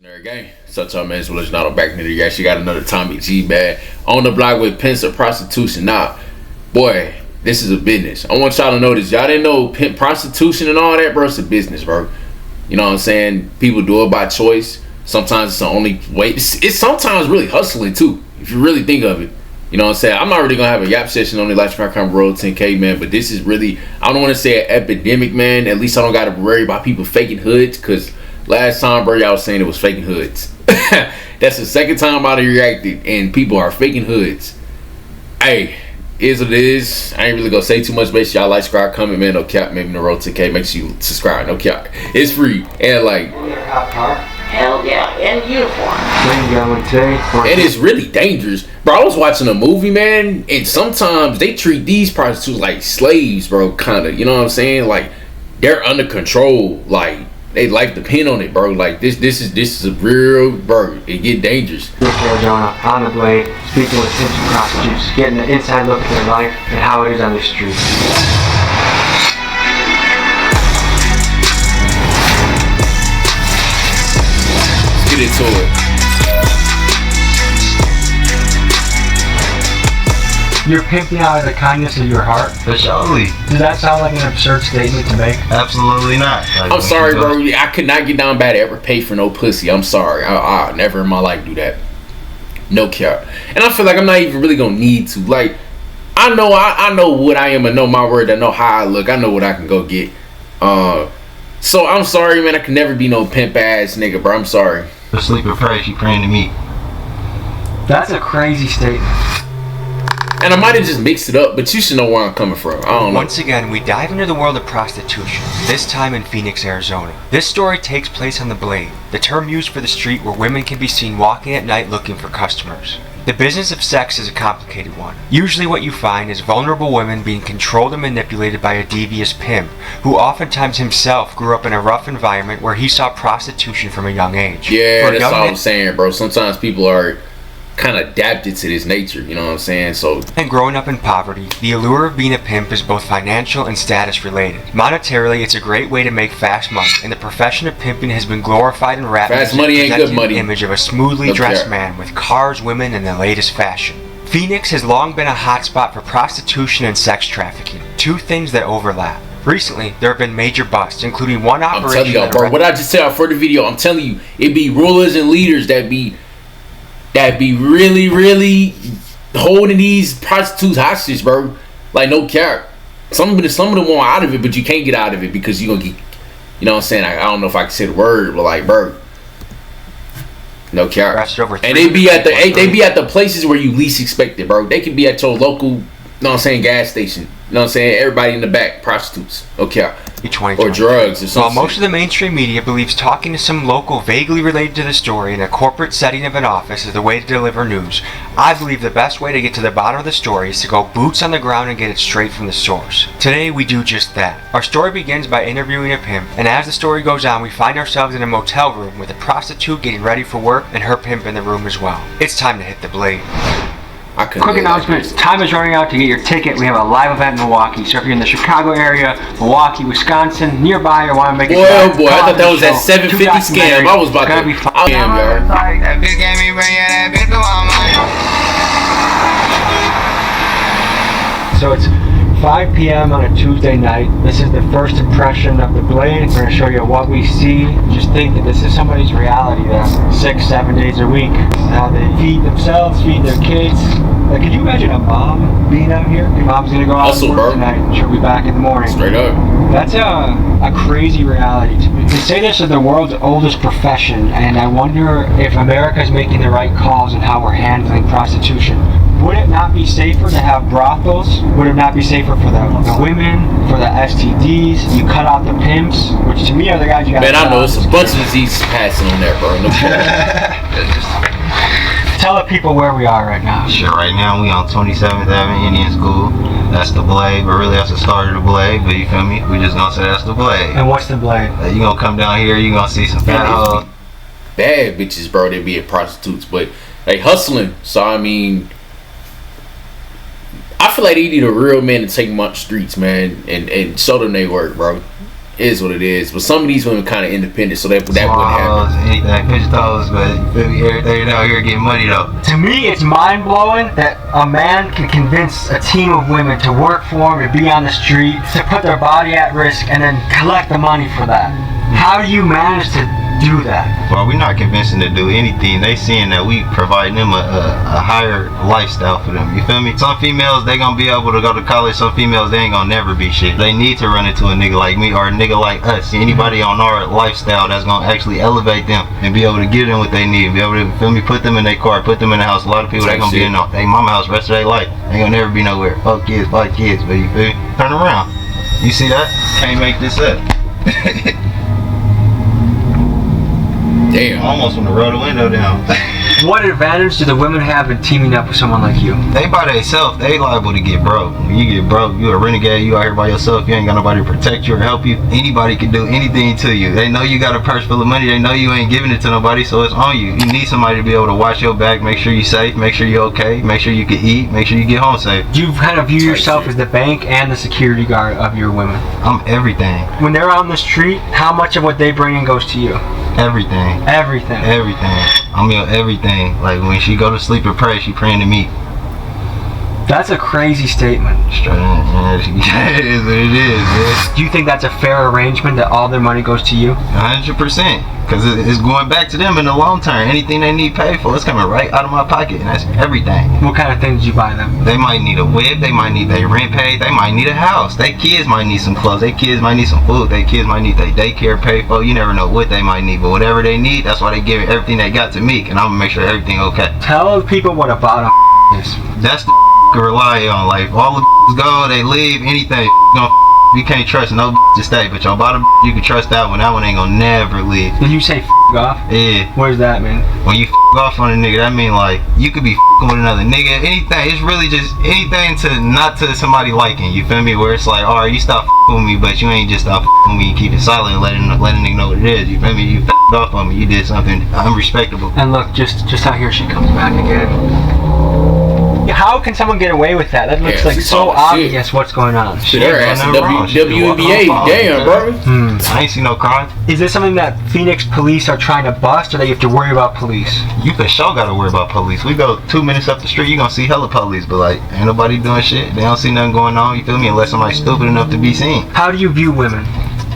Gang. Such a man, well, it's not back in the actually got another Tommy G bag on the block with Pimps or Prostitution. Now, boy, this is a business. I want y'all to know this. Y'all didn't know pimp prostitution and all that, bro. It's a business, bro. You know what I'm saying? People do it by choice. Sometimes it's the only way. It's sometimes really hustling too, if you really think of it. You know what I'm saying? I'm not really gonna have a yap session on the Lifestyle Crime Road 10K, man. But this is really, I don't want to say an epidemic, man. At least I don't gotta worry about people faking hoods, cause last time, bro, y'all was saying it was faking hoods. That's the second time I reacted, and people are faking hoods. Hey, is what it is. I ain't really gonna say too much, but y'all like, subscribe, comment, man. No cap, maybe the road 10K. Make sure you subscribe. No cap. It's free and like. Hell yeah, in uniform. And it's really dangerous, bro. I was watching a movie, man, and sometimes they treat these prostitutes like slaves, bro. Kind of, you know what I'm saying? Like they're under control, like. They life depend on it, bro. Like this is a real, bro. It get dangerous. Arizona, on the blade, speaking with Pimps and Prostitutes, getting an inside look at their life and how it is on the street. Let's get into it. You're pimping out of the kindness of your heart. For surely. Does that sound like an absurd statement to make? Absolutely not. Like, I'm sorry, bro. I could not get down bad to ever pay for no pussy. I'm sorry. I never in my life do that. No cap. And I feel like I'm not even really gonna need to. Like, I know what I am. I know my word. I know how I look. I know what I can go get. So I'm sorry, man. I can never be no pimp ass nigga, bro. I'm sorry. Sleep and pray. She praying to me. That's a crazy statement. And I might have just mixed it up, but you should know where I'm coming from. I don't know. Once again, we dive into the world of prostitution, this time in Phoenix, Arizona. This story takes place on the Blade, the term used for the street where women can be seen walking at night looking for customers. The business of sex is a complicated one. Usually what you find is vulnerable women being controlled and manipulated by a devious pimp, who oftentimes himself grew up in a rough environment where he saw prostitution from a young age. Yeah, that's all I'm saying, bro. Sometimes people are kind of adapted to this nature, you know what I'm saying? So, and growing up in poverty, the allure of being a pimp is both financial and status related. Monetarily, it's a great way to make fast money, and the profession of pimping has been glorified and wrapped fast money ain't good money. The image of a smoothly dressed man with cars, women, and the latest fashion. Phoenix has long been a hotspot for prostitution and sex trafficking, two things that overlap. Recently, there have been major busts, including one operation. I'm telling y'all, bro, what I just said for the video, I'm telling you, it be rulers and leaders that be really holding these prostitutes hostage, bro. Like, no cap. Some of them want out of it, but you can't get out of it because you're gonna get, you know what I'm saying? I don't know if I can say the word, but like, bro, no cap. And they be at the places where you least expect it, bro. They could be at your local, you know what I'm saying, gas station. You know what I'm saying? Everybody in the back, prostitutes. Okay. Or drugs or something. While most of the mainstream media believes talking to some local vaguely related to the story in a corporate setting of an office is the way to deliver news, I believe the best way to get to the bottom of the story is to go boots on the ground and get it straight from the source. Today we do just that. Our story begins by interviewing a pimp, and as the story goes on, we find ourselves in a motel room with a prostitute getting ready for work and her pimp in the room as well. It's time to hit the blade. Quick announcements. Time is running out to get your ticket. We have a live event in Milwaukee. So if you're in the Chicago area, Milwaukee, Wisconsin, nearby, or want to make a I thought that was that 750 scam. I was about to be fine, y'all. That bitch gave me bring that bitch to my mind. So it's 5 p.m. on a Tuesday night. This is the first impression of the Blade. We're going to show you what we see. Just think that this is somebody's reality. That's 6-7 days a week. How they feed themselves, feed their kids. Like, could you imagine a mom being out here? Your mom's going to go out to work tonight and she'll be back in the morning. Straight up. That's a crazy reality to me. They say this is the world's oldest profession, and I wonder if America is making the right calls in how we're handling prostitution. Would it not be safer to have brothels? Would it not be safer for the women, for the STDs? You cut out the pimps, which to me are the guys you got. Man, I know it's a bunch of diseases passing on there, bro. No Tell the people where we are right now. Sure, right now we on 27th Avenue Indian School. That's the Blade, but really that's the start of the Blade, but you feel me? We just gonna say that's the Blade. And what's the Blade? You gonna come down here, you gonna see some bad bitches, bro. They be at prostitutes, but they hustling. So I mean, I feel like they need a real man to take them up streets, man, and show them they work, bro. is what it is. But some of these women kind of independent, so that wouldn't happen. Anything, fish toes, but you feel me? Everything out here getting money though. To me, it's mind-blowing that a man can convince a team of women to work for him, to be on the street, to put their body at risk, and then collect the money for that. How do you manage to do that? Well, we're not convincing to do anything. They seeing that we provide them a higher lifestyle for them. You feel me? Some females, they gonna be able to go to college. Some females, they ain't gonna never be shit. They need to run into a nigga like me or a nigga like us. Anybody on our lifestyle that's gonna actually elevate them and be able to give them what they need. Be able to, feel me, put them in their car, put them in the house. A lot of people, they gonna be in their mama house rest of their life. They gonna never be nowhere. Fuck kids, but you feel me? Turn around. You see that? Can't make this up. Damn. Almost want to roll the window down. What advantage do the women have in teaming up with someone like you? They by themselves, they liable to get broke. When you get broke, you a renegade, you out here by yourself, you ain't got nobody to protect you or help you. Anybody can do anything to you. They know you got a purse full of money, they know you ain't giving it to nobody, so it's on you. You need somebody to be able to watch your back, make sure you safe, make sure you're okay, make sure you can eat, make sure you get home safe. You kind of view yourself as the bank and the security guard of your women. I'm everything. When they're on the street, how much of what they bring in goes to you? Everything. Everything. Everything. I'm your everything. Like when she go to sleep and pray, she praying to me. That's a crazy statement. Straight it is what it is, man. Do you think that's a fair arrangement that all their money goes to you? 100%. Because it's going back to them in the long term. Anything they need paid for, it's coming right out of my pocket. And that's everything. What kind of things did you buy them? They might need a whip. They might need their rent paid. They might need a house. Their kids might need some clothes. Their kids might need some food. Their kids might need their daycare paid for. You never know what they might need. But whatever they need, that's why they give everything they got to me. And I'm going to make sure everything okay. Tell people what a bottom is. That's the can rely on. Like, all the go, they leave, anything. You can't trust no to stay, but your bottom you can trust that one. That one ain't gonna never leave. Did you say off? Yeah. What does that mean? When you off on a nigga, that mean like you could be with another nigga. Anything. It's really just anything to not to somebody liking. You feel me? Where it's like, alright, you stop with me, but you ain't just stop with me and keep it silent and letting nigga know what it is. You feel me? You off on me. You did something unrespectable. And look, just out here she comes back again. How can someone get away with that? That looks like so obvious shit. What's going on. Shit, her ass in WNBA. Damn, bro. I ain't seen no crime. Is this something that Phoenix police are trying to bust, or that you have to worry about police? You for sure gotta worry about police. We go 2 minutes up the street, you gonna see hella police, but like, ain't nobody doing shit. They don't see nothing going on, you feel me? Unless somebody's stupid enough to be seen. How do you view women?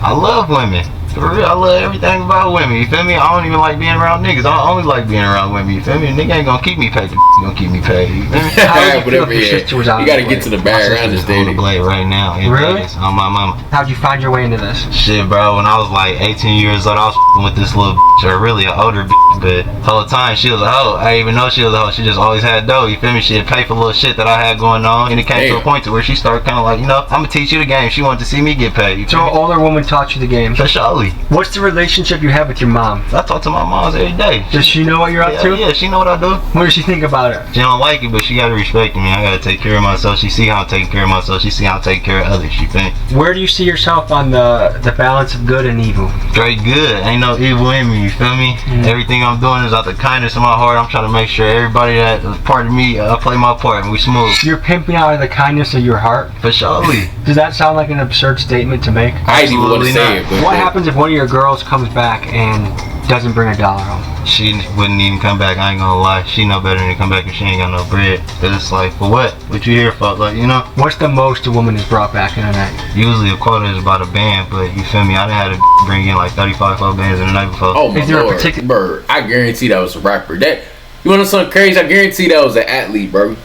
I love women. For real, I love everything about women, you feel me? I don't even like being around niggas. I only like being around women, you feel me? A nigga ain't gonna keep me paid, gonna keep me paid, you feel me? How would you feel if your sister was on you gotta get to the bag, I understand on the blade right now. Really? On my mama. How'd you find your way into this? Shit, bro, when I was like 18 years old, I was with this little bitch, or really an older bitch, but the whole time she was a hoe. I didn't even know she was a hoe. She just always had dough, you feel me? She'd pay for little shit that I had going on, and it came to a point to where she started kind of like, you know, I'm gonna teach you the game. She wanted to see me get paid. So an older woman taught you the game? For surely. What's the relationship you have with your mom? I talk to my moms every day. Does she know what you're up to? Yeah, she know what I do. What does she think about it? She don't like it, but she gotta respect me. I gotta take care of myself. She see how I'm taking care of myself. She see how I'm taking care of others. You think? Where do you see yourself on the balance of good and evil? Straight good. Ain't no evil in me. You feel me? Everything I'm doing is out the kindness of my heart. I'm trying to make sure everybody that is part of me, I play my part and we smooth. You're pimping out of the kindness of your heart? For surely. Does that sound like an absurd statement to make? I didn't even want to say it. But what happens if one of your girls comes back and doesn't bring $1 home? She wouldn't even come back, I ain't gonna lie. She know better than to come back if she ain't got no bread. Cause it's like, for what? What you here for? Like, you know? What's the most a woman has brought back in a night? Usually a quota is about a band, but you feel me? I done had to bring in like 35 bands in the night before. Oh my is there Lord. A particular Bro, I guarantee that was a rapper. That, you want to know something crazy? I guarantee that was an athlete, bro.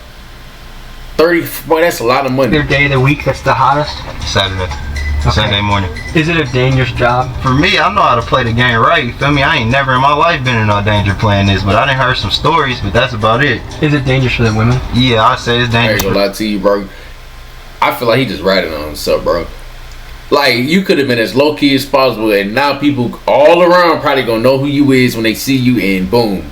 30, boy, that's a lot of money. Their day of the week that's the hottest? Saturday. Okay. Sunday morning. Is it a dangerous job? For me, I know how to play the game right, you feel me? I ain't never in my life been in no danger playing this, but I done heard some stories, but that's about it. Is it dangerous for the women? Yeah, I say it's I ain't dangerous. gonna lie to you, bro. I feel like he just ratted on himself, bro. Like, you could have been as low-key as possible, and now people all around probably gonna know who you is when they see you, and boom.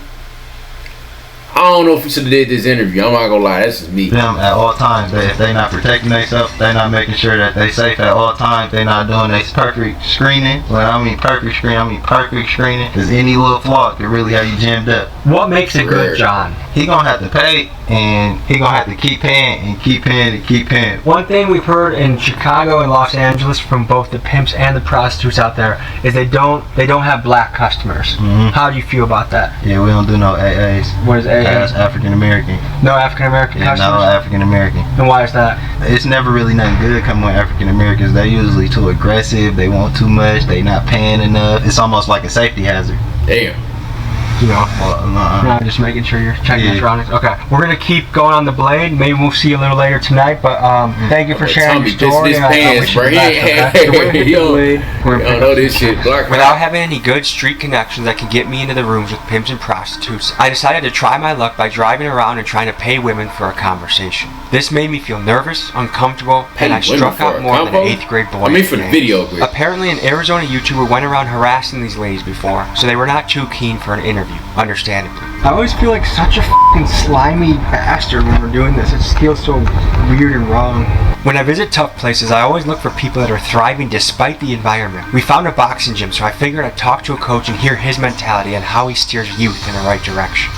I don't know if we should have did this interview. I'm not gonna lie, that's just me. Them at all times, if they not protecting themselves, they not making sure that they safe at all times, they not doing their perfect screening. When I mean perfect screening, I mean perfect screening. Cause any little flaw could really have you jammed up. What makes a good John? he gonna have to pay, and he gonna have to keep paying and keep paying and keep paying. One thing we've heard in Chicago and Los Angeles from both the pimps and the prostitutes out there is they don't have black customers. Mm-hmm. How do you feel about that? Yeah, we don't do no AAs. What is AA? As African American. No African American Yeah, customers? no African American. And why is that? It's never really nothing good coming with African Americans. They're usually too aggressive. They want too much. They not paying enough. It's almost like a safety hazard. Damn. You know, Nah. no, just making sure you're checking your Yeah. surroundings. Okay, we're gonna keep going on the blade. Maybe we'll see you a little later tonight. But thank you for sharing your story. This I pants, wish you bro. the best, okay? So we're gonna hit the blade. We're I gonna don't know this shit. Black Without having any good street connections that can get me into the rooms with pimps and prostitutes, I decided to try my luck by driving around and trying to pay women for a conversation. This made me feel nervous, uncomfortable, and I struck out more than an 8th grade boy. I mean, for the video. Grade. Apparently an Arizona YouTuber went around harassing these ladies before, so they were not too keen for an interview, understandably. I always feel like such a fucking slimy bastard when we're doing this. It just feels so weird and wrong. When I visit tough places, I always look for people that are thriving despite the environment. We found a boxing gym, so I figured I'd talk to a coach and hear his mentality and how he steers youth in the right direction.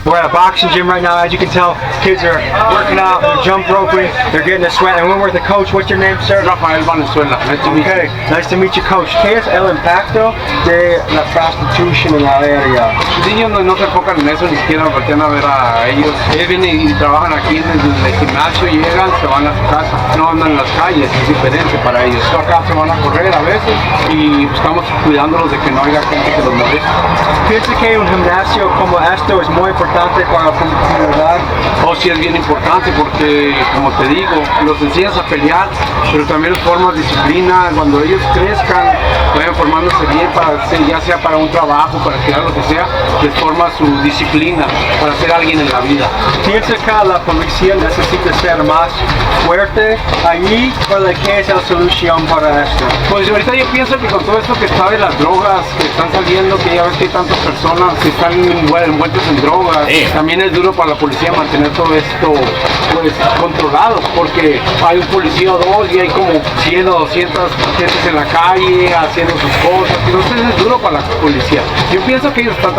We're at a boxing gym right now. As you can tell, kids are working out, they're jump roping, they're getting a sweat. And we're with the coach. What's your name, sir? Rafael Valenzuela. Nice to meet you. Okay, nice to meet you, coach. ¿Qué es el impacto de la prostitución en la área? Sí, ellos no se enfocan en eso, ni siquiera voltean a ver a ellos. Ellos vienen y trabajan aquí en el gimnasio, llegan, se van a su casa, no andan en las calles, es diferente para ellos. Acá se van a correr a veces y estamos cuidándolos de que no haya gente que los moleste. Piensa que un gimnasio como esto es muy importante para la comunidad. Oh, sí, es bien importante porque, como te digo, los enseñas a pelear, pero también les formas disciplina. Cuando ellos crezcan, vayan formándose bien, ya sea para un trabajo, para estudiar, lo que sea, les forma su disciplina para ser alguien en la vida. Piensa que la policía necesita ser más fuerte allí, ¿o qué es la solución para esto? Pues ahorita yo pienso que con todo esto que está de las drogas que están saliendo, que ya ves que hay tantas personas que están envueltas en drogas, también es duro para la policía mantener todo esto pues controlado, porque hay un policía o dos y hay como 100 o 200 gentes en la calle haciendo sus cosas, entonces es duro para la policía. Yo pienso que ellos están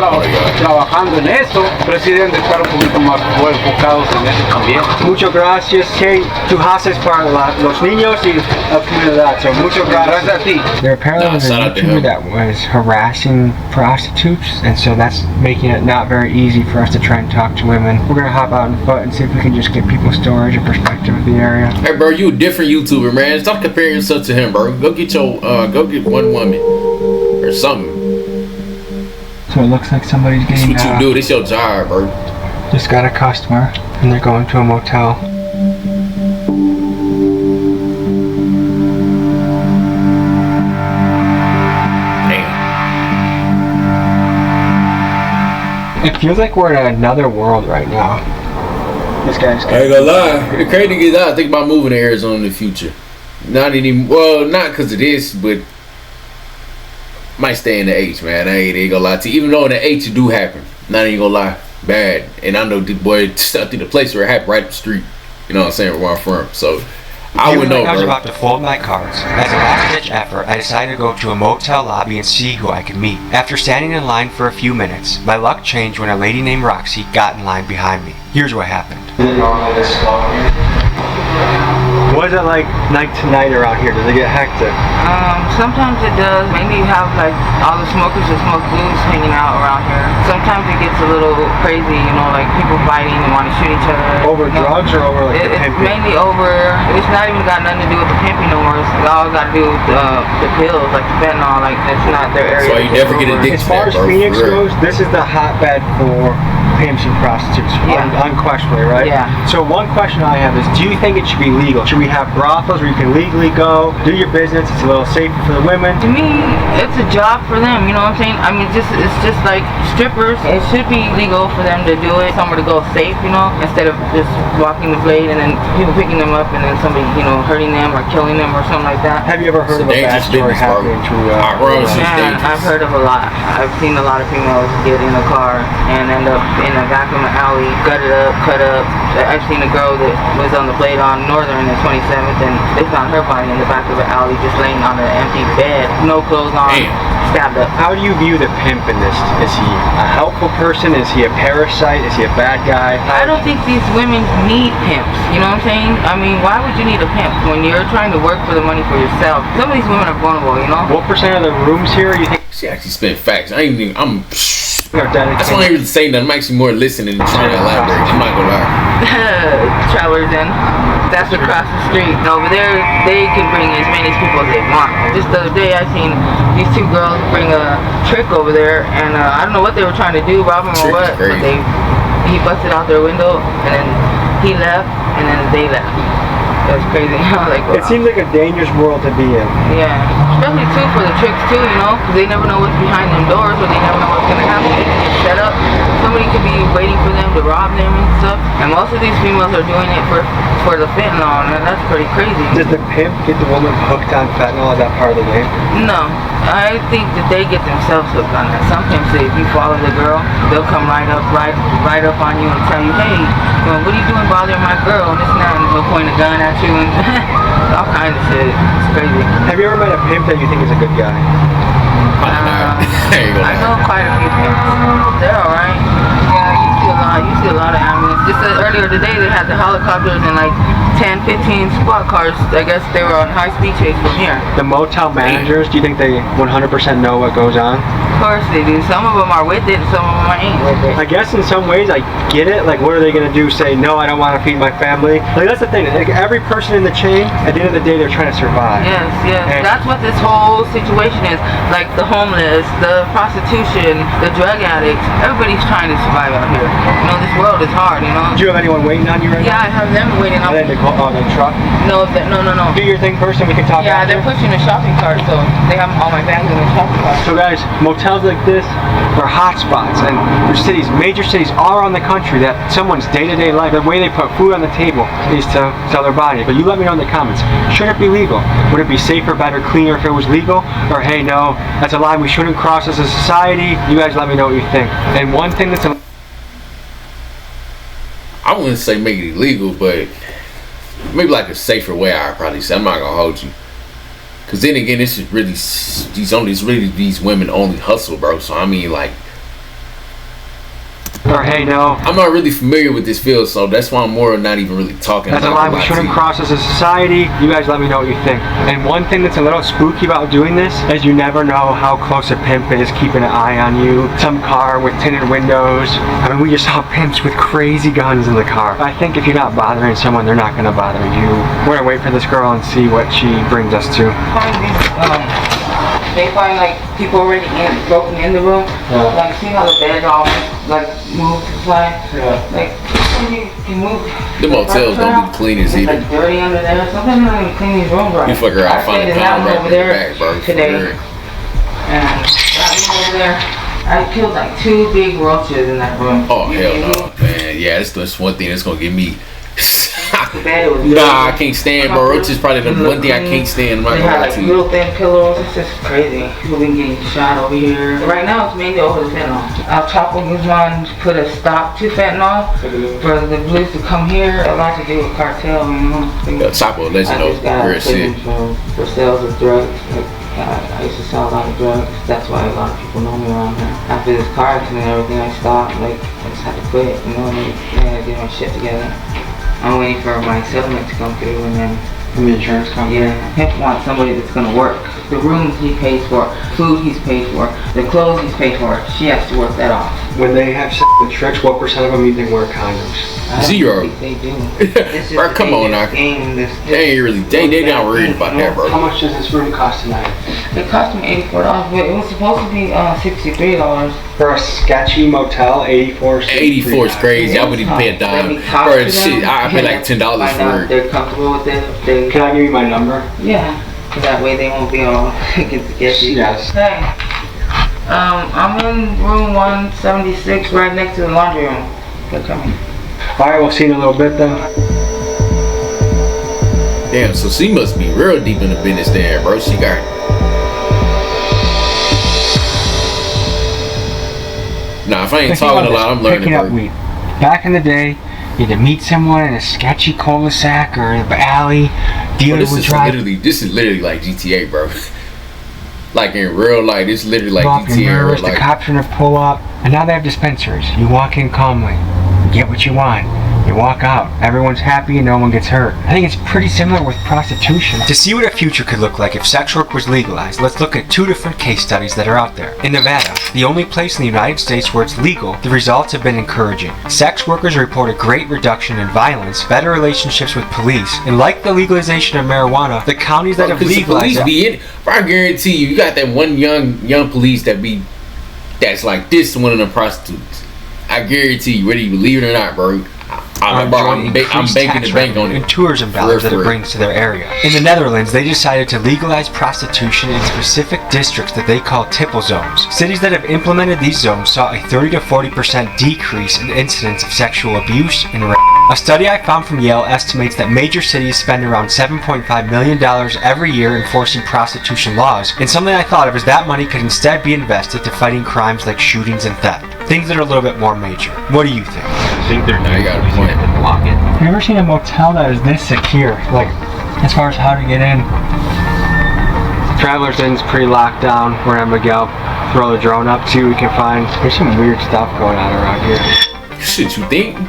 trabajando en eso, pero sí deben de estar un poquito más enfocados en eso también. Muchas gracias. ¿Qué tú haces para los niños y la comunidad? So, muchas gracias. Gracias a ti. There apparently was a shout out to YouTuber him. that was harassing prostitutes, and so that's making it not very easy for us to try and talk to women. We're gonna hop out on foot and see if we can just get people's stories or perspective of the area. Hey, bro, you a different YouTuber, man. Stop comparing yourself to him, bro. Go get one woman or something. So it looks like somebody's That's getting what you do. This your job, bro. just got a customer, and they're going to a motel. It feels like we're in another world right now. This guy's I ain't gonna lie. The crazy thing is, I think about moving to Arizona in the future. Not because of this, but might stay in the H, man. I ain't gonna lie to you. Even though in the H it do happen, not even gonna lie, bad. And I know the boy stepped in the place where it happened right up the street. You know what I'm saying? Where I'm from. So I would know, I was bro. about to fold my cards. As a last-ditch effort, I decided to go to a motel lobby and see who I could meet. After standing in line for a few minutes, my luck changed when a lady named Roxy got in line behind me. Here's what happened. What is it like night to night around here? Does it get hectic? Sometimes it does. Mainly you have like all the smokers that smoke blues hanging out around here. Sometimes it gets a little crazy, you know, like people fighting and want to shoot each other. Over drugs or over like the It's pimping? mainly over. It's not even got nothing to do with the pimping no more. It's all got to do with the pills, like the fentanyl. Like that's not their area. That's why you never get addicted. As far as bro, Phoenix for real. goes, this is the hotbed for pimps and prostitutes, Yeah. unquestionably, right? Yeah. So one question I have is, do you think it should be legal? Should we have brothels where you can legally go, do your business, it's a little safer for the women? To me, it's a job for them, you know what I'm saying? I mean, it's just like strippers. It should be legal for them to do it, somewhere to go safe, you know, instead of just walking the blade and then people picking them up and then somebody, you know, hurting them or killing them or something like that. Have you ever heard of a bad dangerous story business, bro. happening to I promise you, it's Man, dangerous. I've heard of a lot. I've seen a lot of females get in a car and end up in in the back of an alley, gutted up, cut up. I've seen a girl that was on the blade on Northern and 27th, and they found her body in the back of an alley just laying on an empty bed, no clothes on, stabbed up. How do you view the pimp in this? Is he a helpful person? Is he a parasite? Is he a bad guy? I don't think these women need pimps, you know what I'm saying? I mean, why would you need a pimp when you're trying to work for the money for yourself? Some of these women are vulnerable, you know? What percent of the rooms here you think She actually spent facts. I ain't even, are dedicated? that's why I ain't really saying that. I'm actually more listening and trying to elaborate. I'm not gonna lie. Travelers in. That's across the street. Over there, they can bring as many people as they want. Just the other day, I seen these two girls bring a trick over there, and I don't know what they were trying to do, rob him or what, but he busted out their window, and then he left, and then they left. It was crazy. Like, wow. It seems like a dangerous world to be in. Yeah, especially too for the tricks too, you know, because they never know what's behind them doors, or they never know what's gonna happen. They can get set up. Somebody could be waiting for them to rob them and stuff. And most of these females are doing it for the fentanyl, and that's pretty crazy. Does the pimp get the woman hooked on fentanyl? Is that part of the game? No, I think that they get themselves hooked on that. Some pimps, if you follow the girl, they'll come right up on you and tell you, hey, what are you doing bothering my girl? And this and that, and they'll point a gun at you and all kinds of shit. It's crazy. Have you ever met a pimp that you think is a good guy? I know quite a few pimps. They're alright. Yeah, you see a lot of ambulance. Just earlier today, they had the helicopters and like 10, 15 squad cars. I guess they were on high-speed chase from here. The motel managers, do you think they 100% know what goes on? Of course they do. Some of them are with it, and some of them ain't. I guess in some ways I get it. Like, what are they gonna do? Say, no, I don't want to feed my family? Like, that's the thing. Like, every person in the chain, at the end of the day, they're trying to survive. Yes, yes. And that's what this whole situation is. Like the homeless, the prostitution, the drug addicts. Everybody's trying to survive out here. You know, this world is hard. You know. Do you have anyone waiting on you right now? Yeah, I have them waiting on And then they call on the truck. No. Do your thing first, and we can talk. Yeah, after. they're pushing a shopping cart, so they have all my bags in the shopping cart. So guys, motels like this are hot spots, and there's cities, major cities all around the country that someone's day-to-day life, the way they put food on the table is to sell their body. But you let me know in the comments, should it be legal? Would it be safer, better, cleaner if it was legal? Or hey, no, that's a line we shouldn't cross as a society? You guys let me know what you think. And one thing that's I wouldn't say make it illegal, but maybe like a safer way. I'd probably say. I'm not gonna hold you, cause then again, this is really these women only hustle, bro. So I mean, like, or hey, no, I'm not really familiar with this field, so that's why I'm more not even really talking. That's a line we shouldn't cross as a society. You guys let me know what you think. And one thing that's a little spooky about doing this is you never know how close a pimp is keeping an eye on you. Some car with tinted windows. I mean, we just saw pimps with crazy guns in the car. I think if you're not bothering someone, they're not gonna bother you. We're gonna wait for this girl and see what she brings us to. They find like people already broken in the room. Yeah. Like see how the bed all like moved to the side. Yeah. Like you can move. The motels don't be clean as either. Like dirty under there. Sometimes they don't even clean these rooms right. You fuck around, find a pound right over there back, bro. Today. And over there, I killed like 2 big roaches in that room. Oh hell no, man. Yeah, that's one thing that's gonna get me. Nah, I can't stand, bro. Roaches probably the one thing I can't stand. I'm not they gonna have lie like to you. real thin pillows. It's just crazy. People been getting shot over here. Right now it's mainly over the fentanyl. Al Chapo Guzman put a stop to fentanyl for the blues to come here. A lot to do with cartel, you know. El Chapo, legend, real shit. For sales of drugs. Like, I used to sell a lot of drugs. That's why a lot of people know me around here. After this car accident and everything, I stopped. Like, I just had to quit, you know. And I had to get my shit together. I'm waiting for my settlement to come through, and then the insurance company. Yeah, Pimp wants somebody that's gonna work. The rooms he pays for, food he's paid for, the clothes he's paid for. She has to work that off. When they have the tricks, what percent of them you think wear condoms? Zero. They do. Bro, come on now. They ain't really. They not worried about that, bro. How much does this room cost tonight? It cost me $84, but it was supposed to be $63. For a sketchy motel, 84 is crazy. I wouldn't even pay a dime. Bro, shit, I pay like $10 for it. They're comfortable with it. Can I give you my number? Yeah. So that way they won't be all get sketchy. Yes. Hey. I'm in room 176 right next to the laundry room. They're coming. Alright, we'll see you in a little bit then. Damn, so she must be real deep in the business there, bro. She got... Nah, If I ain't talking a lot, I'm learning. Picking up weed. Back in the day, you had to meet someone in a sketchy cul-de-sac or an alley. Dealer would drive. This is literally like GTA, bro. Like in real life, it's literally like GTA. You're nervous, the cops are gonna pull up, and now they have dispensaries. You walk in calmly, you get what you want, you walk out. Everyone's happy and no one gets hurt. I think it's pretty similar with prostitution. To see what a future could look like if sex work was legalized, let's look at 2 different case studies that are out there. In Nevada, the only place in the United States where it's legal, the results have been encouraging. Sex workers report a great reduction in violence, better relationships with police, and like the legalization of marijuana, the counties that have legalized it. I guarantee you got that one young police that's like this one of the prostitutes. I guarantee you, whether you believe it or not, bro. I'm banking the bank on it. And tourism dollars that it brings to their area. In the Netherlands, they decided to legalize prostitution in specific districts that they call tipple zones. Cities that have implemented these zones saw a 30 to 40% decrease in incidents of sexual abuse and rape. A study I found from Yale estimates that major cities spend around $7.5 million every year enforcing prostitution laws, and something I thought of is that money could instead be invested to fighting crimes like shootings and theft. Things that are a little bit more major. What do you think? I think they're now you got a point. Block it. Have you ever seen a motel that is this secure? Like, as far as how to get in? Traveler's Inn's pretty locked down. We're gonna go throw the drone up, see what we can find. There's some weird stuff going on around here. Shit, you think?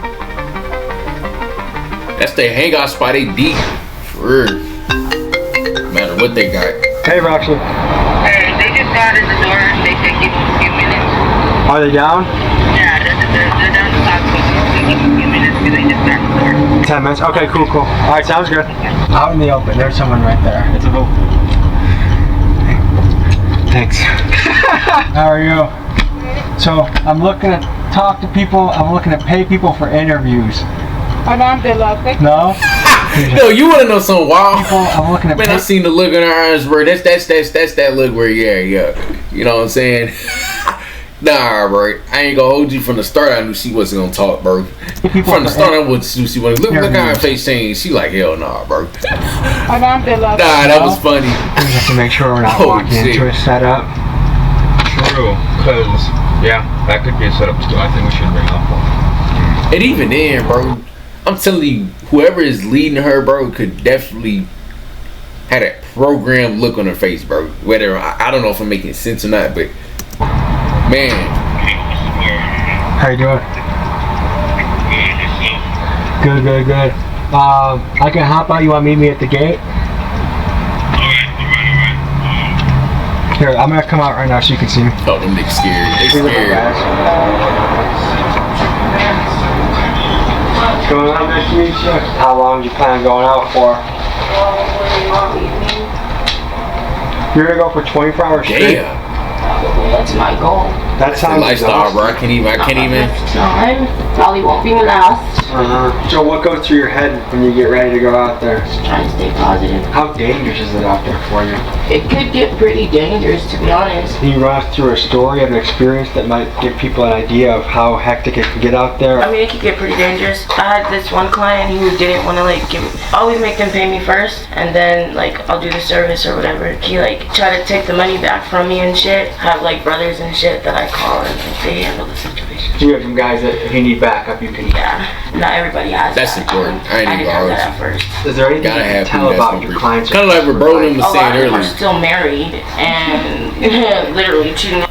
That's their hangout spot, they deep. For real. No matter what they got. Hey, Roxy. Hey, they just got in the door. They said give us a few minutes. Are they down? Yeah, they're down the top. Give us a few minutes because they just got the door. 10 minutes? Okay, cool. Alright, sounds good. Out in the open, there's someone right there. It's a vote. Thanks. How are you? So, I'm looking to talk to people, I'm looking to pay people for interviews. No? No, you wanna know something wild? I'm looking at Man, I seen the look in her eyes, bro. That's that look where, yeah. You know what I'm saying? Nah, bro. I ain't gonna hold you from the start. I knew she wasn't gonna talk, bro. From the start, I wasn't she wasn't. Look how her face changed. She like, hell nah, bro. Nah, that was funny. We have to make sure we're not walking into a setup. True, because, yeah, that could be a setup too. I think we should bring up one. And even then, bro, I'm telling you, whoever is leading her, bro, could definitely have that programmed look on her face, bro. Whether, I don't know if I'm making sense or not, but, man. How you doing? Good. I can hop out. You want to meet me at the gate? Here, I'm gonna come out right now so you can see me. Oh, them niggas scared. They scared. What's going on? Nice to meet you. How long do you plan on going out for? You're gonna go for 24 hours straight? Damn. That's my goal. That sounds lifestyle, bro. I can't even. Time probably won't be last. So what goes through your head when you get ready to go out there? Just trying to stay positive. How dangerous is it out there for you? It could get pretty dangerous, to be honest. Can you run us through a story of an experience that might give people an idea of how hectic it can get out there? I mean, it could get pretty dangerous. I had this one client who didn't want to always make them pay me first, and then I'll do the service or whatever. He try to take the money back from me and shit. I have brothers and shit that I call and they handle the situation. So you have some guys that if you need backup, you can. Yeah, not everybody has. That's that. important. I didn't have that at first. Is there anything you can tell about your clients? Kind of like what Brolin was saying earlier. A lot of them are still married and literally cheating.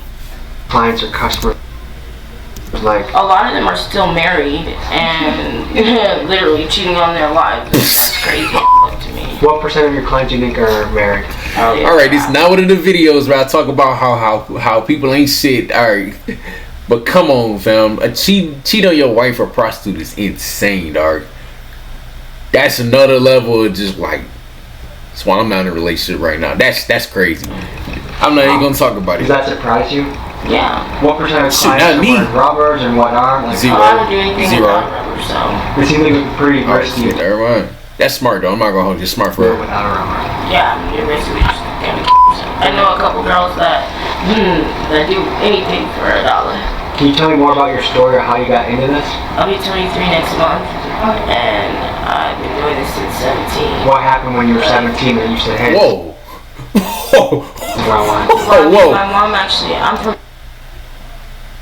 Clients or customers. A lot of them are still married and literally cheating on their wives. It's crazy to me. What percent of your clients do you think are married? All right, it's not one of the videos where I talk about how people ain't shit. All right, but come on, fam. A cheat on your wife or prostitute is insane, dog. That's another level of just that's why I'm not in a relationship right now. That's crazy. I'm not even gonna talk about it. Does that surprise you? Yeah. What percent of clients are wearing rubbers and what aren't? Zero. I don't do anything without rubbers, so. It seems like it's pretty risky. Never mind. That's smart though. I'm not gonna hold you. Smart for her. Without a rubber. Yeah, you're basically just damn. I know a couple girls that do anything for $1. Can you tell me more about your story or how you got into this? I'll be 23 next month, and I've been doing this since 17. What happened when you were 17 that you said, hey? Whoa. Whoa. Whoa. My mom actually, I'm from.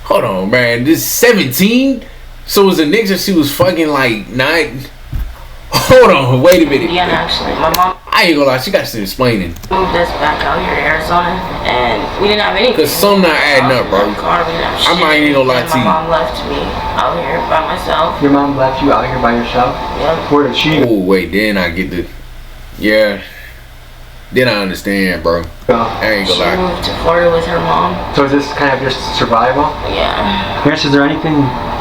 Hold on, man. This 17? So was a nigga she was fucking like 9? Hold on, wait a minute. Yeah, actually, my mom I ain't gonna lie, she got some explaining. moved us back out here to Arizona, and we didn't have anything. Cause some not adding up, bro. Car, we didn't have shit. I'm not even gonna lie to you. My mom left me out here by myself. Your mom left you out here by yourself? Yep. Where did she? Oh wait, then I get the, yeah. Then I understand, bro. I ain't She gonna lie. moved to Florida with her mom. So is this kind of just survival? Yeah. Chris, is there anything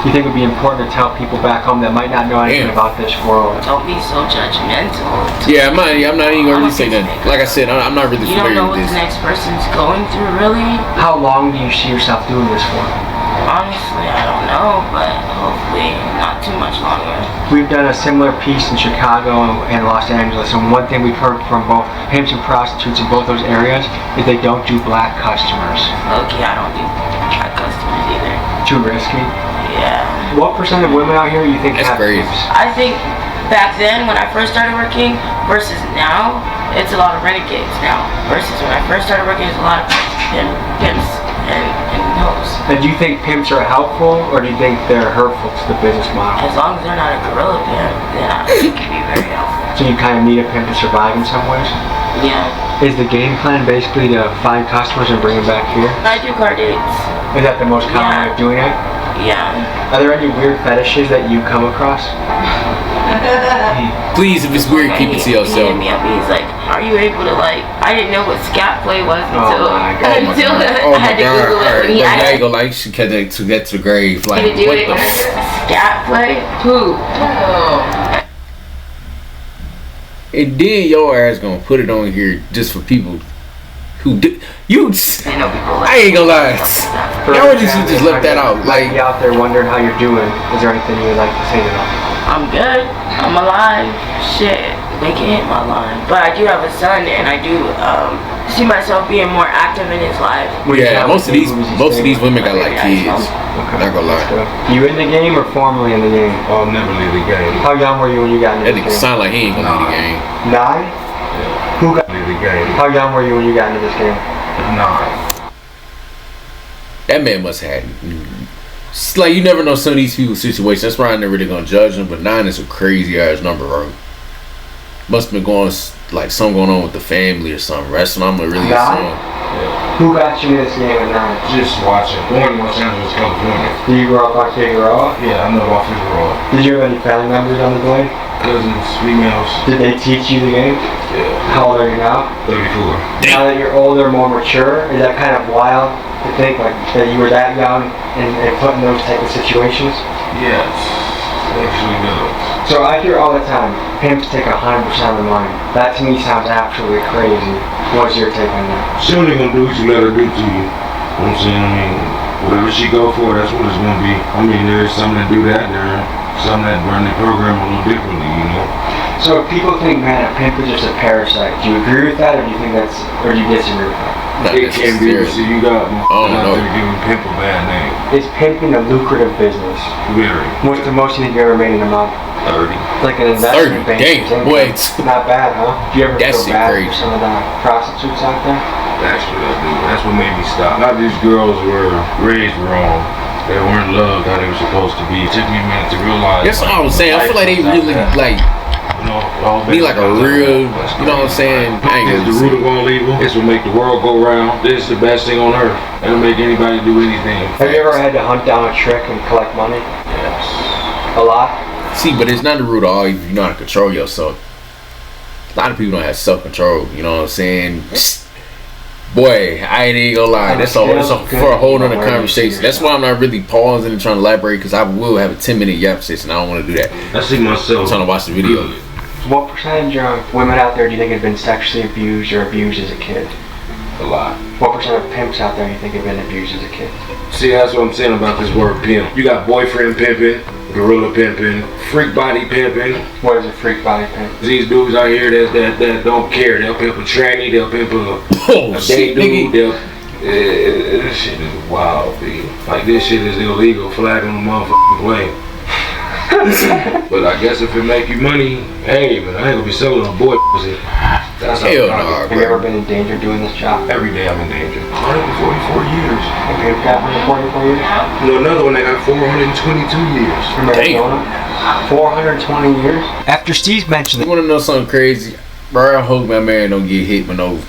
you think would be important to tell people back home that might not know anything about this world? Don't be so judgmental. Yeah, I'm not even gonna really say nothing. Like I said, I'm not really You don't familiar know with what this. the next person's going through, really. How long do you see yourself doing this for? Honestly, I don't know, but hopefully not too much longer. We've done a similar piece in Chicago and Los Angeles, and one thing we've heard from both pimps and prostitutes in both those areas is they don't do black customers. Okay, I don't do black customers either. Too risky? Yeah. What percent of women out here you think That's have crazy. pimps? I think back then when I first started working versus now, it's a lot of renegades now. Versus when I first started working, it's a lot of pimps and hoes. And do you think pimps are helpful, or do you think they're hurtful to the business model? As long as they're not a gorilla pimp, then I think it can be very helpful. So you kind of need a pimp to survive in some ways? Yeah. Is the game plan basically to find customers and bring them back here? I do car dates. Is that the most common way of doing it? Yeah. Are there any weird fetishes that you come across? Please, if it's weird, keep it to He yourself. hit me up. He's like, "Are you able to like?" I didn't know what scat play was until my God. until Oh I my had to god! Google it. Alright, When he but asked I ain't gonna like she kept that to get to the grave. Like me to do what it, the? scat play. Who? And then your ass gonna put it on here just for people who did you. I know people like I ain't gonna lie. Y'all really should just left that out. Like, Like be out there wondering how you're doing. Is there anything you would like to say to them? I'm good. I'm alive. Shit. They can hit my line. But I do have a son, and I do see myself being more active in his life. yeah, most of these women got like kids. Not gonna lie. You in the game or formerly in the game? I'll never leave the game. How young were you when you got into That this nigga game? sound like he ain't gonna leave the game. 9? Who got? Leave the game. How young were you when you got into this game? 9. That man must have had. It's like you never know some of these people's situations. That's why I'm never really gonna judge them. But 9 is a crazy ass number, bro. Must have been going like something going on with the family or something. That's what I'm really assuming. Who got you into this game at 9? Just watching. Born in Los Angeles, California. Did you grow up on Figueroa? Yeah, I know about Figueroa. Did you have any family members on the blade? Cousins, females. Did they teach you the game? Yeah. How old are you now? 34. Now that you're older, more mature, is that kind of wild to think like that you were that young and put in those type of situations? Yes. Actually does. So I hear all the time, pimps take 100% of the money. That to me sounds absolutely crazy. What's your take on that? She only gonna do what you let her do to you. You know what I'm saying? I mean, whatever she go for, that's what it's gonna be. I mean, there's some that do that, and there are some that run the program a little differently, you know? So if people think, man, a pimp is just a parasite, do you agree with that, or do you think that's, or do you disagree with that? Not It can be, but necessarily. see, you got Oh, out no. there giving pimp a bad name. Is pimping a lucrative business? Very. What's the most you think you ever made in a month? 30. It's like an investment 30, bank. dang, boy. Not bad, huh? Do you ever That feel shit bad crazy. for some of the prostitutes out there? Actually, I do. That's what made me stop. Not these girls were raised wrong. They weren't loved how they were supposed to be. It took me a minute to realize. That's what I was saying. I feel like they really like You know, all be like a real. You know what I'm saying? I ain't It's the gonna root of all evil. This will make the world go round. This is the best thing on earth. It'll make anybody do anything. Have you ever had to hunt down a trick and collect money? Yes. A lot? see, but it's not the root of all evil. You know how to control yourself. A lot of people don't have self-control. You know what I'm saying? Boy, I ain't even gonna lie. That's for a whole nother conversation. That's why I'm not really pausing and trying to elaborate, because I will have a 10-minute yap session. I don't want to do that. I see myself. I'm trying to watch the video. What percentage of women out there do you think have been sexually abused or abused as a kid? A lot. What percent of pimps out there do you think have been abused as a kid? See, that's what I'm saying about this word pimp. You got boyfriend pimping, gorilla pimping, freak body pimping. What is a freak body pimp? These dudes out here that don't care. They'll pimp a tranny, they'll pimp a shit, gay dude. This shit is wild, B. Like, this shit is illegal, flag on the motherfucking way. But I guess if it make you money, hey, man, I ain't gonna be selling a boy pussy. That's Hell how no, Have you ever bro. been in danger doing this job? every day I'm in danger. 144 years. Have you got 144 years? You know, another one that got 422 years. From Arizona? 420 years? After Steve mentioned You want to know something crazy? Bro, I hope my man don't get hit with no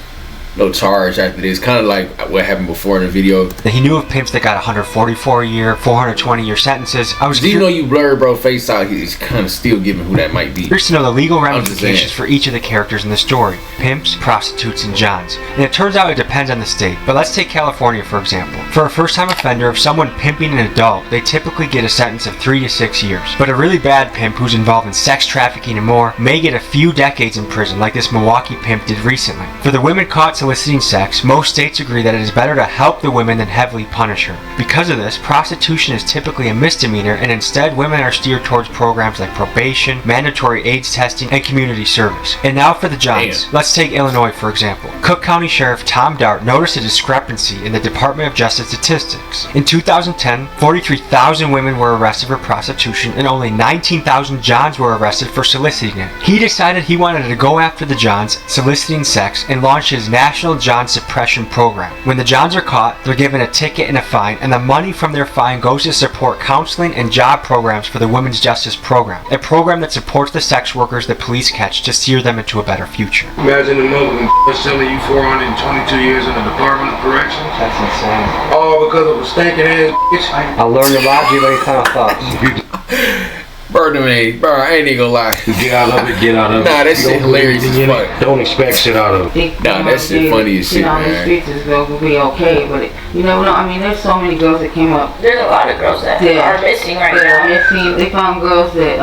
charge after this. Kind of like what happened before in the video. that he knew of pimps that got 144 year, 420 year sentences, I was Do you know you blurred bro face out? He's kind of still giving who that might be. curious to know the legal I'm just ramifications saying. for each of the characters in the story: pimps, prostitutes, and johns. And it turns out it depends on the state. But let's take California for example. For a first-time offender, if someone pimping an adult, they typically get a sentence of 3 to 6 years. But a really bad pimp who's involved in sex trafficking and more may get a few decades in prison, like this Milwaukee pimp did recently. For the women caught soliciting sex, most states agree that it is better to help the women than heavily punish her. Because of this, prostitution is typically a misdemeanor, and instead women are steered towards programs like probation, mandatory AIDS testing, and community service. And now for the johns. Damn. Let's take Illinois for example. Cook County Sheriff Tom Dart noticed a discrepancy in the Department of Justice statistics. In 2010, 43,000 women were arrested for prostitution and only 19,000 johns were arrested for soliciting it. He decided he wanted to go after the johns soliciting sex and launched his National John Suppression Program. When the johns are caught, they're given a ticket and a fine, and the money from their fine goes to support counseling and job programs for the Women's Justice Program, a program that supports the sex workers the police catch to steer them into a better future. Imagine the mother selling you 422 years in the Department of Corrections. That's insane. All because of a stinking ass bitch. I learned a lot, you many kind of thoughts. Bro, man, bro, I ain't even gonna lie. Get out of it, get out of it. Nah, that shit Don't hilarious believe as in it. fuck. Don't expect shit out of it. Nah, that shit funny as shit, on the man. streets is going to be okay, but you never know. I mean, there's so many girls that came up. There's a lot of girls that Yeah. are missing right They're now. missing. They found girls that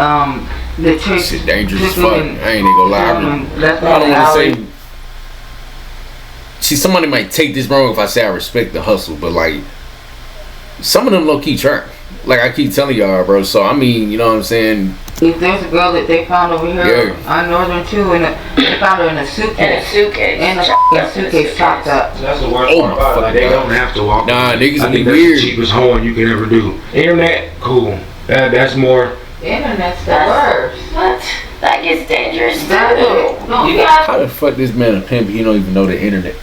the tricks. Shit dangerous as took fuck. I them ain't even gonna lie. and that's I don't why want to Allie- say. See, somebody might take this wrong if I say I respect the hustle, but like, some of them low key try. Like I keep telling y'all, bro. So I mean, you know what I'm saying? If there's a girl that they found over here on Northern too, and they found her in a suitcase. In a suitcase. And a suitcase chopped up. That's the worst Oh part my about it. Like, they fucking don't God. have to walk. Nah, niggas I be think that's weird. the cheapest horn you can ever do. Internet, cool. That's more. The internet's the worst. What? That gets dangerous too. No, You got How the fuck this man a pimp? He don't even know the internet.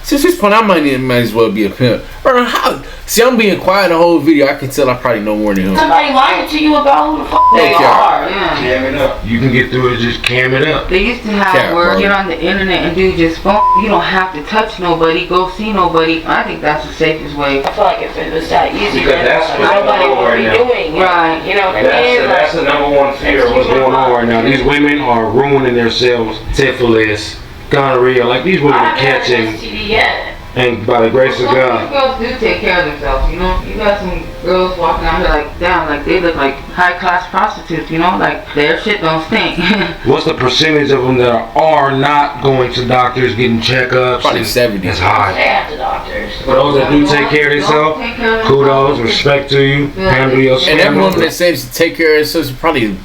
Since this point, I might as well be a pimp. Bro, how? See, I'm being quiet the whole video. I can tell I probably know more than him. somebody lying to you about who the fuck they Okay. are. Yeah. Cam it up. You can get through it, just cam it up. They used to have Yeah, where bro. get on the internet and do just phone. You don't have to touch nobody, go see nobody. I think that's the safest way. I feel like if it was that easy, Because then that's what's nobody going on would right be now. doing it. Right. You know what I mean? That's the number one fear of what's going on right now. These women are ruining themselves. Syphilis, gonorrhea. Like these women I are haven't had an catching, STD yet. and by the grace of Some God. girls do take care of themselves, you know. You got some girls walking out here like, damn, like they look like high class prostitutes, you know, like their shit don't stink. What's the percentage of them that are not going to doctors, getting checkups? Probably And 70. It's They high. have the doctors. For those that do take care of themselves, Don't take care of kudos, themselves. respect to you. Handle yourself. And that woman that says to take care of herself is probably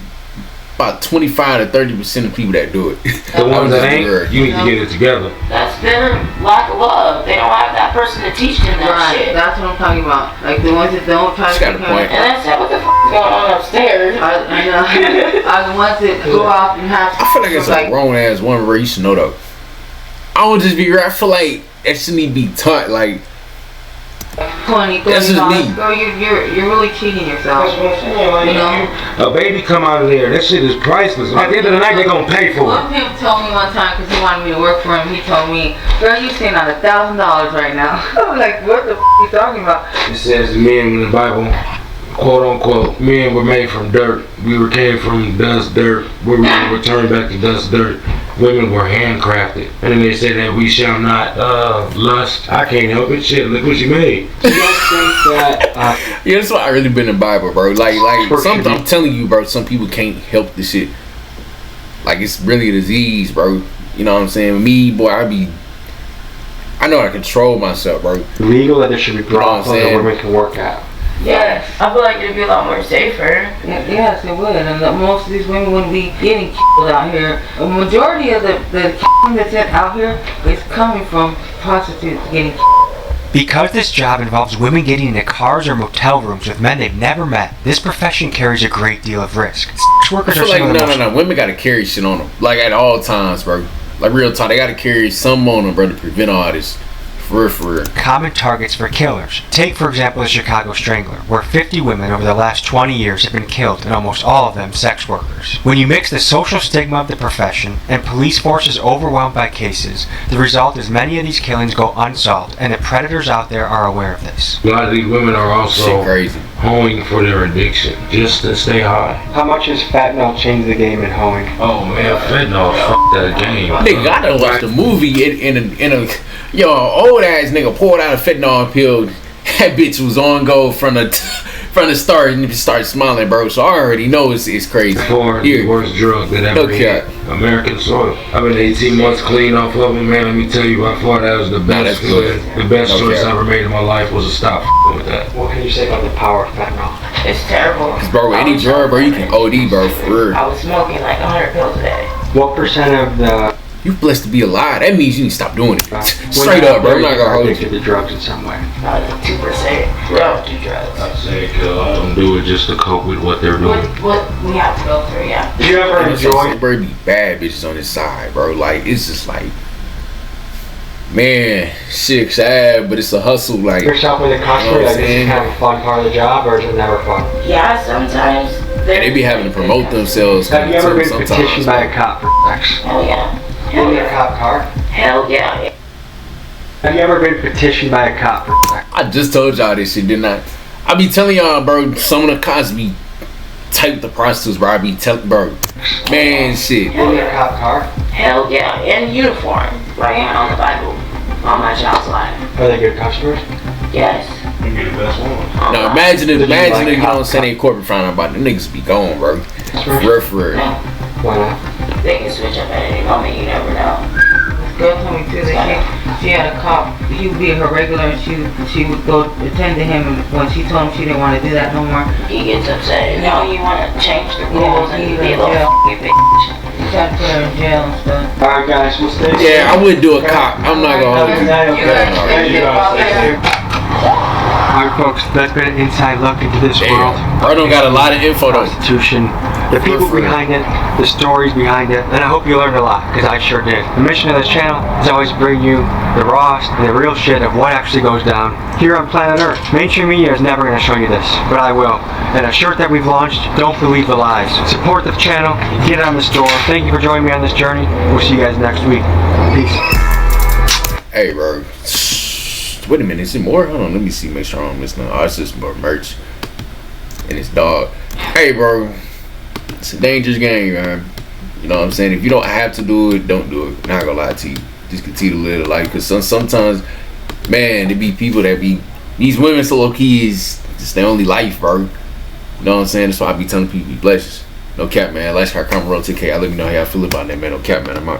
about 25 to 30% of people that do it. The ones that just ain't, worried. you need to get it together. That's their lack of love. They don't have that person to teach them that Right, shit. that's what I'm talking about. Like the ones that don't try to She's got take a care of point. And that's what the fuck is going on upstairs. I know. Are the ones that go off and have. I feel like it's a grown ass woman where you should know though. I would just be right. I feel like that shouldn't be taught. Like 20, That's just $30. me. Girl, you're really cheating yourself. You know. A baby come out of there, that shit is priceless. At the end of the night, they're gonna pay for One it. pimp told me one time because he wanted me to work for him. He told me, "Girl, you sitting on $1,000 right now." I'm like, "What the f you talking about?" It says men in the Bible, quote unquote, men were made from dirt. We were came from dust, dirt. We were returned back to dust, dirt. Women were handcrafted. And then they say that we shall not lust. I can't help it. Shit, look what you made. Do you guys think that yeah, that's why I really been in the Bible, bro. Like some, I'm telling you, bro. Some people can't help this shit. Like it's really a disease, bro. You know what I'm saying? Me, boy, I know how to control myself, bro. legal that there should be brothels that saying? women can work at? Yes. I feel like it'd be a lot more safer. Yes, it would. And most of these women wouldn't be getting killed out here. A majority of the killing that's out here is coming from prostitutes getting killed. Because this job involves women getting into cars or motel rooms with men they've never met, this profession carries a great deal of risk. Sex I workers feel are like some of the most no. Women gotta carry shit on them, like at all times, bro. Like real talk, they gotta carry some on them, bro, to prevent all this. For real. Common targets for killers. Take, for example, the Chicago Strangler, where 50 women over the last 20 years have been killed, and almost all of them sex workers. When you mix the social stigma of the profession and police forces overwhelmed by cases, the result is many of these killings go unsolved, and the predators out there are aware of this. A lot of these women are also crazy. hoeing for their addiction, just to stay high. How much has fentanyl changed the game in hoeing? Oh man, fentanyl, that game. They gotta watch the movie in a old ass nigga poured out a fentanyl pill. That bitch was on go from the start and started smiling, bro. So I already know it's crazy. For the worst drug that ever hit American soil. I've been 18 months clean off of them, man. Let me tell you, I thought that was the best. The best choice I ever made in my life was to stop with that. What can you say about the power of fentanyl? It's terrible. Cause bro, any drug, bro, you can OD, bro, for real. I was smoking like 100 pills a day. What percent of the... You blessed to be alive. That means you need to stop doing it. Straight up, bro. I'm not gonna hold you. Addicted to drugs in some way. Like 2%. Don't do drugs. I say don't do it just to cope with what they're doing. What we have to go through, yeah. Do you ever enjoy... Bro, be bad bitches on his side, bro. Like, it's just like... Man, shit sad, but it's a hustle. Like, yourself with a customer, like, is it kind of a fun part of the job, or is it never fun? Yeah, sometimes. And they be having to promote themselves. Have you ever been petitioned by a cop for sex? Hell yeah. Give me a cop car. Hell yeah. Have you ever been petitioned by a cop for sex? I just told y'all this shit, didn't I? I be telling y'all, bro, some of the cops be tight with the prostitutes, bro. I be telling, bro, man, shit. Give me a cop car. Hell yeah. In uniform. Right here on the Bible. On my child's life. Are they good customers? Yes. You be the best one. Now imagine if you don't send a corporate find out about it. Them niggas be gone, bro. For real. Why not? They can switch up at any moment, you never know. This girl told me too that she had a cop. He would be her regular, and she would go attend to him. And when she told him she didn't want to do that no more, he gets upset. You know, you want to change the rules and be a little bitch. He tried to put her in jail and stuff. Alright guys, we'll stay. Yeah, I would do a cop. I'm not gonna hold you. Alright folks, that's been an inside look into this world. Bro don't got a lot of info though. Prostitution, the people behind it, the stories behind it, and I hope you learned a lot, because I sure did. The mission of this channel is always to bring you the rawest and the real shit of what actually goes down here on planet Earth. Mainstream media is never going to show you this, but I will. And a shirt that we've launched, don't believe the lies. Support the channel, get it on the store. Thank you for joining me on this journey. We'll see you guys next week. Peace. Hey bro. Wait a minute, is it more? Hold on, let me see, make sure I'm missing. Oh, it's just more merch. And it's dog. Hey bro. It's a dangerous game, man. You know what I'm saying? If you don't have to do it, don't do it. Not gonna lie to you. Just continue to live life. Because sometimes, man, there be people that be... These women so low-key is just their only life, bro. You know what I'm saying? That's why I be telling people, be blessed. No cap, man. Last car, comment, roll, take care. Let me know how y'all feel about that, man. No cap, man. I'm out.